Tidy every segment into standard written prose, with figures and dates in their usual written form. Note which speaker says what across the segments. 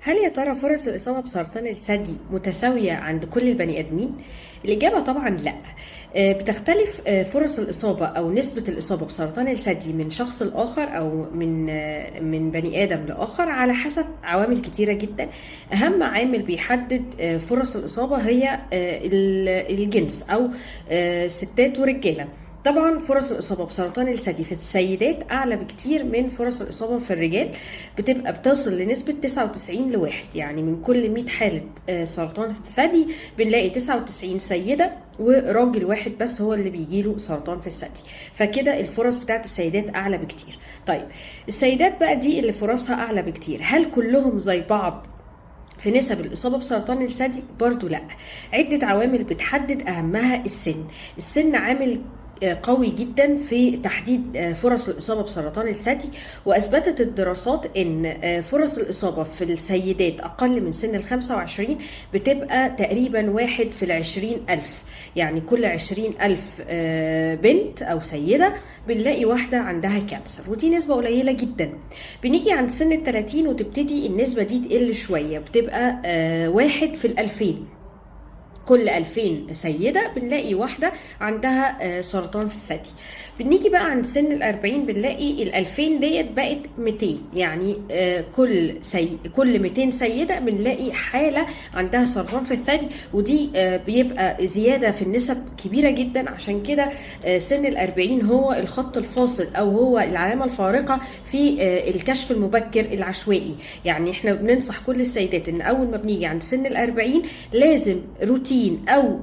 Speaker 1: هل يا ترى فرص الإصابة بسرطان الثدي متساوية عند كل البني آدمين؟ الإجابة طبعا لا. بتختلف فرص الإصابة أو نسبة الإصابة بسرطان الثدي من شخص لآخر أو من بني آدم لآخر على حسب عوامل كتيرة جدا. أهم عامل بيحدد فرص الإصابة هي الجنس أو ستات ورجالة. طبعا فرص الإصابة بسرطان الثدي في السيدات أعلى بكتير من فرص الإصابة في الرجال، بتوصل لنسبة 99 لواحد، يعني من كل 100 حالة سرطان الثدي بنلاقي 99 سيدة وراجل واحد بس هو اللي بيجيله سرطان في الثدي. فكده الفرص بتاعت السيدات أعلى بكتير. طيب السيدات بقى دي اللي فرصها أعلى بكتير، هل كلهم زي بعض في نسب الإصابة بسرطان الثدي؟ برضو لا. عدة عوامل بتحدد، أهمها السن عامل قوي جدا في تحديد فرص الإصابة بسرطان الثدي، وأثبتت الدراسات أن فرص الإصابة في السيدات أقل من سن 25 بتبقى تقريبا 1 في 20,000، يعني كل 20,000 بنت أو سيدة بنلاقي واحدة عندها كانسر، ودي نسبة قليلة جدا. بنيجي عند سن 30 وتبتدي النسبة دي تقل شوية، بتبقى 1 في 2000، كل 2000 سيدة بنلاقي واحدة عندها سرطان في الثدي. بنيجي بقى عند سن 40 بنلاقي 2000 ديت بقت 200، يعني كل 200 سيدة بنلاقي حالة عندها سرطان في الثدي، ودي بيبقى زيادة في النسب كبيرة جدا. عشان كده سن 40 هو الخط الفاصل أو هو العلامة الفارقة في الكشف المبكر العشوائي. يعني احنا بننصح كل السيدات ان أول ما بنيجي عند سن 40 لازم روتين او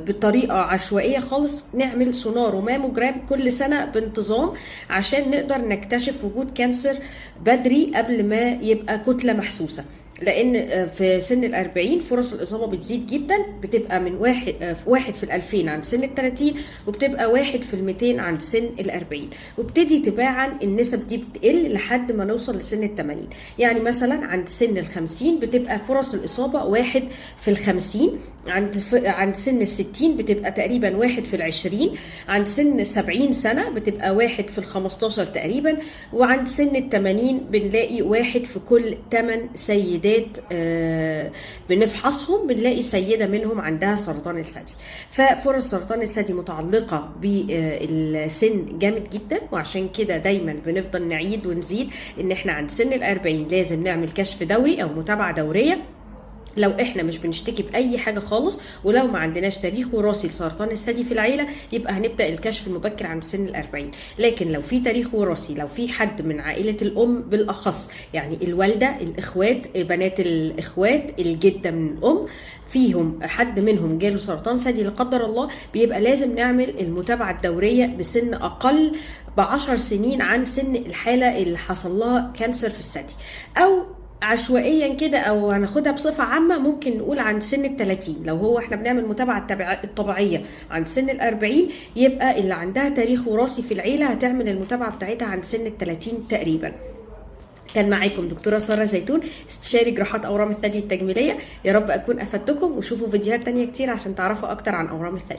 Speaker 1: بطريقه عشوائيه خالص نعمل سونار وماموجرام كل سنه بانتظام، عشان نقدر نكتشف وجود كانسر بدري قبل ما يبقى كتله محسوسه. لان في سن 40 فرص الاصابه بتزيد جدا، بتبقى من 1 في 2000 عند سن 30، وبتبقى 1 في 200 عند سن 40، وبتدي تباعا النسب دي بتقل لحد ما نوصل لسن 80. يعني مثلا عند سن 50 بتبقى فرص الاصابه 1 في 50، عند سن 60 بتبقى تقريبا 1 في 20، عند سن 70 سنه بتبقى 1 في 15 تقريبا، وعند سن 80 بنلاقي 1 في كل 8 سيدات بنفحصهم بنلاقي سيدة منهم عندها سرطان الثدي. ففرص سرطان الثدي متعلقة بالسن جامد جدا، وعشان كده دايما بنفضل نعيد ونزيد ان احنا عند سن 40 لازم نعمل كشف دوري او متابعة دورية لو احنا مش بنشتكي باي حاجه خالص، ولو ما عندناش تاريخ وراثي لسرطان الثدي في العيله يبقى هنبدا الكشف المبكر عند سن 40. لكن لو في تاريخ وراثي، لو في حد من عائله الام بالاخص، يعني الوالده، الاخوات، بنات الاخوات، الجده من الام، فيهم حد منهم جاله سرطان ثدي لا قدر الله، بيبقى لازم نعمل المتابعه الدوريه بسن اقل ب10 سنين عن سن الحاله اللي حصل لها كانسر في الثدي. او عشوائيا كده او هناخدها بصفه عامه ممكن نقول عند سن 30. لو هو احنا بنعمل متابعه الطبيعيه عند سن 40، يبقى اللي عندها تاريخ وراثي في العيله هتعمل المتابعه بتاعتها عند سن 30 تقريبا. كان معاكم دكتوره ساره زيتون، استشاري جراحات اورام الثدي التجميليه. يا رب اكون افدتكم، وشوفوا فيديوهات تانية كتير عشان تعرفوا اكتر عن اورام الثدي.